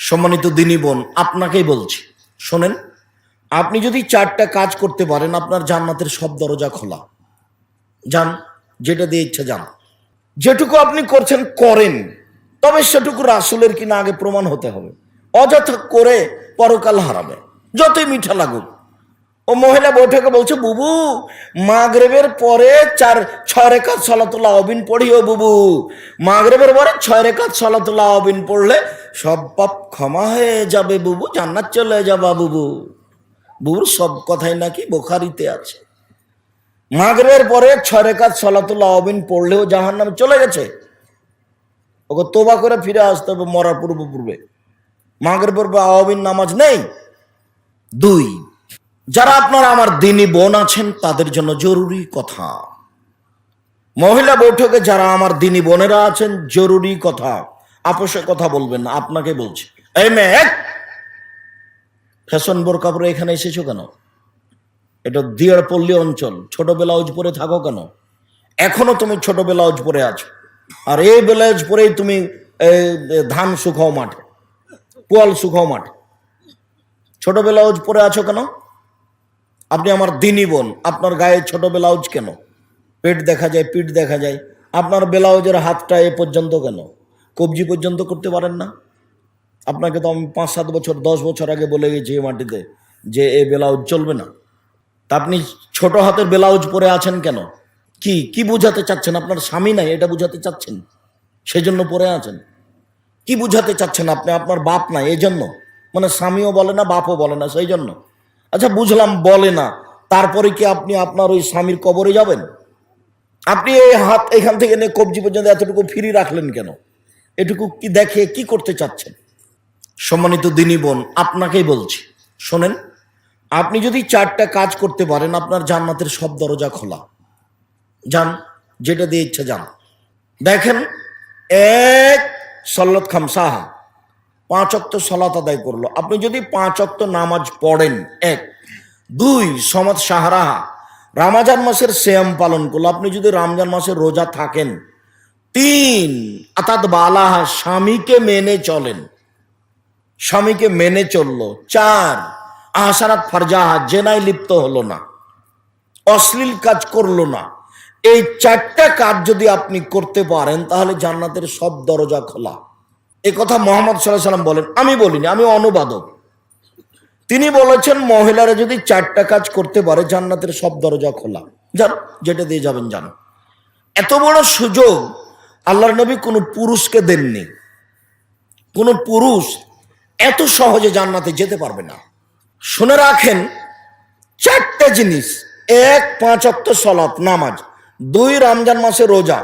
সম্মানিত দিনী বোন, আপনাকেই বলছি, শোনেন। আপনি যদি 4টা কাজ করতে পারেন, আপনার জান্নাতের সব দরজা খোলা। যান, যেটা দিয়ে ইচ্ছা যান। যেটুকু আপনি করছেন করেন, তবে সেটুকু রাসূলের কিনা আগে প্রমাণ হতে হবে। অযথা করে পরকাল হারাবে, যতই মিঠা লাগুক। ও মহিলা বৈঠকে বলছে, বুবু মাগরিবের পরে 6 রাকাত সালাতুল আওয়াবিন পড়ি। ও বুবু, মাগরিবের পরে 6 রাকাত সালাতুল আওয়াবিন পড়লে সব পাপ ক্ষমা হয়ে যাবে বুবু, জান্নাত চলে যাবা বুবু। বুবুর সব কথাই নাকি বুখারীতে আছে। মাগরিবের পরে 6 রাকাত সালাতুল আওয়াবিন পড়লেও জাহান্নামে চলে গেছে। ওকে তোবা করে ফিরে আসতে হবে মরার পূর্বে। মাগরিবের পর আওয়াবিন নামাজ নেই। 2, যারা আপনারা আমার দিনী বোন আছেন তাদের জন্য জরুরি কথা। মহিলা বৈঠকে যারা আমার দিনী বোনেরা আছেন, জরুরি কথা, আপোষে কথা বলবেন না। আপনাকে বলছি, এই মেয়ে, ফ্যাশন বোরকা পরে এখানে এসেছো কেন? এটা দিয়ারপল্লী অঞ্চল, ছোট ব্লাউজ পরে থাকো কেন? এখনো তুমি ছোট ব্লাউজ পরে আছো, আর এই ব্লাউজ পরেই তুমি ধান শুকাও মাঠে, পোয়াল শুকাও মাঠে। ছোট ব্লাউজ পরে আছো কেন? আপনি আমার দিনী বোন, আপনার গায়ে ছোট ব্লাউজ কেন? পেট দেখা যায়, পিঠ দেখা যায়। আপনার ব্লাউজের হাতটা এ পর্যন্ত কেন? কবজি পর্যন্ত করতে পারেন না? আপনাকে তো আমি 5-7 বছর 10 বছর আগে বলে গেছি এই মাটিতে যে এ ব্লাউজ চলবে না। তা আপনি ছোট হাতের ব্লাউজ পরে আছেন কেন? কি কি বুঝাতে চাচ্ছেন? আপনার স্বামী নাই এটা বুঝাতে চাচ্ছেন, সেজন্য পরে আছেন? কি বুঝাতে চাচ্ছেন আপনি? আপনার বাপ নাই এই জন্য, মানে স্বামীও বলে না বাপও বলে না সেই জন্য? আচ্ছা বুঝলাম বলে না, তারপরে কি আপনি আপনার ওই স্বামীর কবরে যাবেন? আপনি এই হাত এখান থেকে নিয়ে কবজি পর্যন্ত এতটুকু ফ্রি রাখলেন কেন? এটুকু কি দেখে কি করতে চাচ্ছেন? সম্মানিত দিনী বোন, আপনাকেই বলছি, শোনেন। আপনি যদি 4টা কাজ করতে পারেন, আপনার জান্নাতের সব দরজা খোলা। যান, যেটা দিয়ে ইচ্ছা যান। দেখেন, 1 সল্লত খামসাহা, 5 ওয়াক্ত সালাত আদায় করলো। আপনি যদি 5 ওয়াক্ত নামাজ পড়েন, 1। 2 সমাদ শাহরাহা, রমজান মাসের সিয়াম পালন করলো। আপনি যদি রমজান মাসের রোজা থাকেন। 3 আতাত বালাহা, স্বামীকে মেনে চলেন, স্বামীকে মেনে চললো। 4 আহসানাত ফারজাহা, জেনায় লিপ্ত হলো না, অশ্লীল কাজ করলো না। এই 4টা কাজ যদি আপনি করতে পারেন, তাহলে জান্নাতের সব দরজা খোলা। এই কথা মুহাম্মদ সাল্লাল্লাহু আলাইহি ওয়াসাল্লাম বলেন, আমি বলিনি, আমি অনুবাদক। তিনি বলেছেন মহিলারা যদি 4টা কাজ করতে পারে, জান্নাতের সব দরজা খোলা। যান, যেটা দিয়ে যাবেন যান। এত বড় সুযোগ আল্লাহর নবী কোনো পুরুষকে দেননি। কোন পুরুষ এত সহজে জান্নাতে যেতে পারবে না। শুনে রাখেন, 4টা জিনিস: 1 5 ওয়াক্ত সালাত নামাজ, 2 রমজান মাসে রোজা,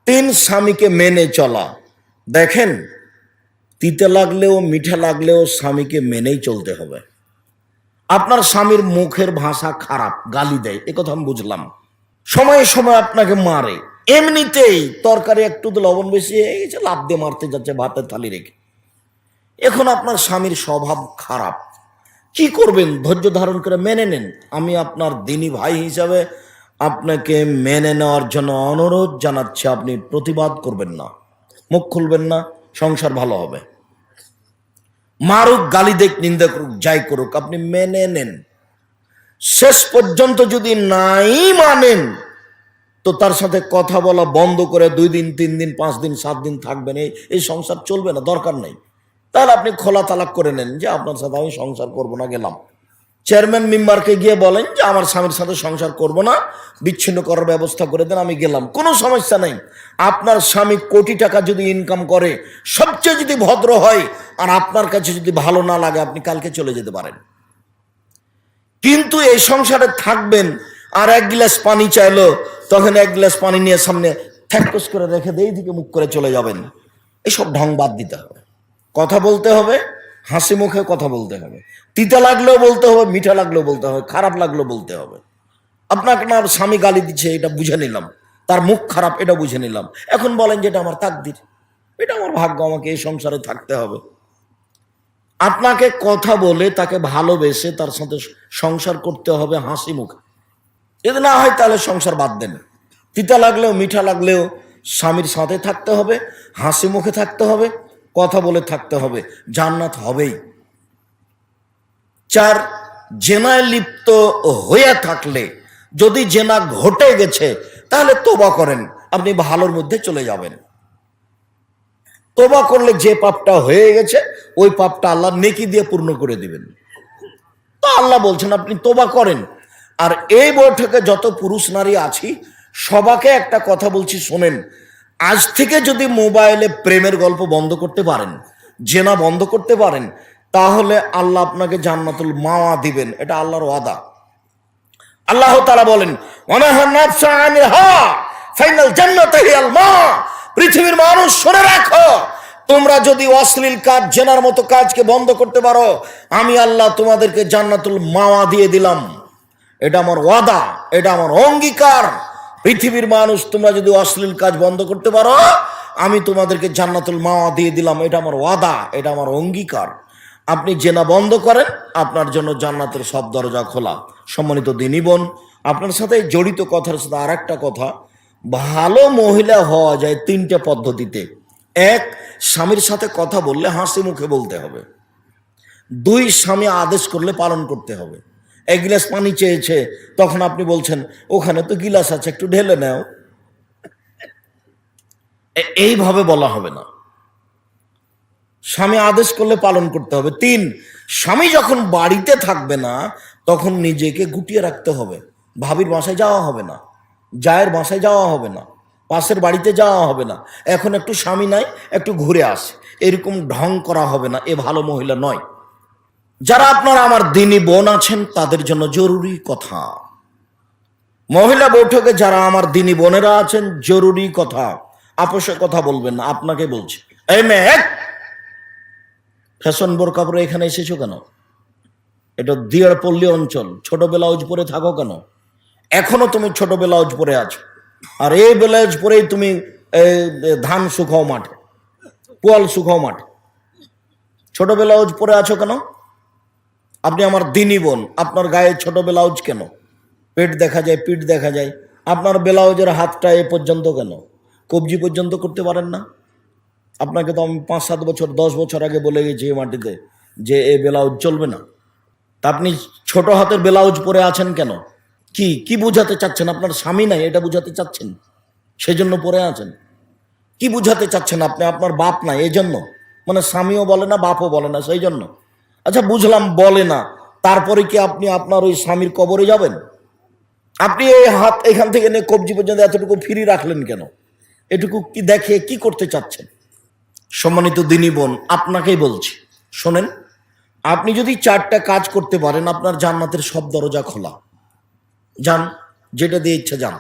3 স্বামীকে মেনে চলা। দেখেন, তিতে লাগলেও মিঠা লাগলেও স্বামীকে মেনেই চলতে হবে। আপনার স্বামীর মুখের ভাষা খারাপ, গালি দেয়, এ কথা আমি বুঝলাম। সময়ে সময় আপনাকে মারে, এমনিতেই তরকারি একটু লবণ বেশি হয়ে গেছে, লাফ দিয়ে মারতে যাচ্ছে ভাতের থালি রেখে। এখন আপনার স্বামীর স্বভাব খারাপ, কি করবেন? ধৈর্য ধারণ করে মেনে নেন। আমি আপনার দিনী ভাই হিসাবে আপনাকে মেনে নেওয়ার জন্য অনুরোধ জানাচ্ছি। আপনি প্রতিবাদ করবেন না, মুখ খুলবেন না, সংসার ভালো হবে। মারুক, গালি দেখ, নিন্দা করুক, যাই করুক, আপনি মেনে নেন। শেষ পর্যন্ত যদি নাই মানেন, তো তার সাথে কথা বলা বন্ধ করে 2 দিন 3 দিন 5 দিন 7 দিন থাকবেন। এই সংসার চলবে না, দরকার নেই। তাহলে আপনি খোলা তালাক করে নেন যে আপনার সাথে আমি সংসার করব না, গেলাম। চেয়ারম্যান মেম্বারকে গিয়ে বলেন যে আমার স্বামীর সাথে সংসার করব না, বিচ্ছিন্ন করার ব্যবস্থা করে দেন, আমি গেলাম, কোনো সমস্যা নেই। আপনার স্বামী কোটি টাকা যদি ইনকাম করে, সবচেয়ে যদি ভদ্র হয়, আর আপনার কাছে যদি ভালো না লাগে, আপনি কালকে চলে যেতে পারেন। কিন্তু এই সংসারে থাকবেন, আর 1 গ্লাস পানি চাইলো, তখন 1 গ্লাস পানি নিয়ে সামনে ঠ্যাকস করে রেখে দিয়ে দিকে মুখ করে চলে যাবেন। এসব ঢং বাদ দিতে হবে। কথা বলতে হবে, হাসি মুখে কথা বলতে হবে। তিতা লাগলেও বলতে হবে, মিঠা লাগলেও বলতে হবে, খারাপ লাগলেও বলতে হবে। আপনাকে না স্বামী গালি দিচ্ছে, এটা বুঝে নিলাম, তার মুখ খারাপ, এটা বুঝে নিলাম। এখন বলেন যে এটা আমার তাকদির, এটা আমার ভাগ্য, আমাকে এই সংসারে থাকতে হবে। আপনাকে কথা বলে, তাকে ভালোবেসে তার সাথে সংসার করতে হবে হাসি মুখে। যদি না হয় তাহলে সংসার বাদ দেন। তিতা লাগলেও মিঠা লাগলেও স্বামীর সাথে থাকতে হবে, হাসি মুখে থাকতে হবে, কথা বলে থাকতে হবে, জান্নাত হবেই। 4, জেনায় লিপ্ত হয়ে থাকলে, যদি জেনা ঘটে গেছে তাহলে তোবা করেন, আপনি ভালোর মধ্যে চলে যাবেন। তোবা করলে যে পাপটা হয়ে গেছে ওই পাপটা আল্লাহ নেকি দিয়ে পূর্ণ করে দিবেন। তো আল্লাহ বলছেন আপনি তোবা করেন। আর এই বৈঠকে যত পুরুষ নারী আছি সবাকে একটা কথা বলছি, শোনেন। আজ থেকে যদি মোবাইলে প্রেমের গল্প বন্ধ করতে পারেন, জেনা বন্ধ করতে পারেন, তাহলে আল্লাহ আপনাকে জান্নাতুল মাওয়া দিবেন। এটা আল্লাহর ওয়াদা। আল্লাহ তাআলা বলেন, পৃথিবীর মানুষ শুনে রাখো, তোমরা যদি অশ্লীল কাজ, জেনার মতো কাজকে বন্ধ করতে পারো, আমি আল্লাহ তোমাদেরকে জান্নাতুল মাওয়া দিয়ে দিলাম। এটা আমার ওয়াদা, এটা আমার অঙ্গীকার। পৃথিবীর মানুষ, তোমরা যদি অশ্লীল কাজ বন্ধ করতে পারো, আমি তোমাদেরকে জান্নাতুল মাওয়া দিয়ে দিলাম। এটা আমার ওয়াদা, এটা আমার অঙ্গীকার। আপনি জেনা বন্ধ করেন, আপনার জন্য জান্নাতের সব দরজা খোলা। সম্মানিত দিনী বোন, আপনার সাথে জড়িত কথার সাথে আর একটা কথা, ভালো মহিলা হওয়া যায় 3টে পদ্ধতিতে। 1, স্বামীর সাথে কথা বললে হাসি মুখে বলতে হবে। 2, স্বামী আদেশ করলে পালন করতে হবে। 1 গ্লাস পানি চেয়েছে, তখন আপনি বলছেন ওখানে তো গিলাস আছে, একটু ঢেলে নাও। এইভাবে বলা হবে না। স্বামী আদেশ করলে পালন করতে হবে। 3, স্বামী যখন বাড়িতে থাকবে না তখন নিজেকে গুটিয়ে রাখতে হবে। ভাবির বাসায় যাওয়া হবে না, জায়ের বাসায় যাওয়া হবে না, পাশের বাড়িতে যাওয়া হবে না। এখন একটু স্বামী নাই, একটু ঘুরে আসে, এরকম ঢং করা হবে না। এ ভালো মহিলা নয়। যারা আপনারা আমার দিনী বোন আছেন তাদের জন্য জরুরি কথা, মহিলা বৈঠকে যারা আমার দিনী বোনেরা আছেন, জরুরি কথা, আপোষে কথা বলবেন না। আপনাকে বলছি, এই মেয়ে, ফ্যাশন বোরকা পরে এখানে এসেছো কেন? এটা দিয়ারপল্লী অঞ্চল, ছোট ব্লাউজ পরে থাকো কেন? এখনো তুমি ছোট ব্লাউজ পরে আছো, আর এই ব্লাউজ পরেই তুমি ধান শুকাও মাঠে, পোয়াল শুকাও মাঠে। ছোট ব্লাউজ পরে আছো কেন? আপনি আমার দিনী বোন, আপনার গায়ে ছোট ব্লাউজ কেন? পেট দেখা যায়, পিঠ দেখা যায়, আপনার ব্লাউজের হাতটা এ পর্যন্ত কেন? কবজি পর্যন্ত করতে পারেন না? আপনাকে তো আমি 5-7 বছর 10 বছর আগে বলে গেছি এই মাটিতে যে এ ব্লাউজ চলবে না। তা আপনি ছোট হাতের ব্লাউজ পরে আছেন কেন? কি কি বুঝাতে চাচ্ছেন? আপনার স্বামী নাই এটা বুঝাতে চাচ্ছেন, সেজন্য পরে আছেন? কি বুঝাতে চাচ্ছেন আপনি? আপনার বাপ নাই এই জন্য, মানে স্বামীও বলে না, বাপও বলে না, সেই জন্য? আচ্ছা বুঝলাম বলে না, তারপরে কি আপনি আপনার ওই স্বামীর কবরে যাবেন? আপনি এই হাত এখান থেকে নিয়ে কবজি পর্যন্ত এতটুকু ফ্রি রাখলেন কেন? এটুকু কি দেখে কি করতে চাচ্ছেন? সম্মানিত দিনী বোন, আপনাকেই বলছি, শোনেন। আপনি যদি 4টা কাজ করতে পারেন, আপনার জান্নাতের সব দরজা খোলা। যান, যেটা দিয়ে ইচ্ছা যান।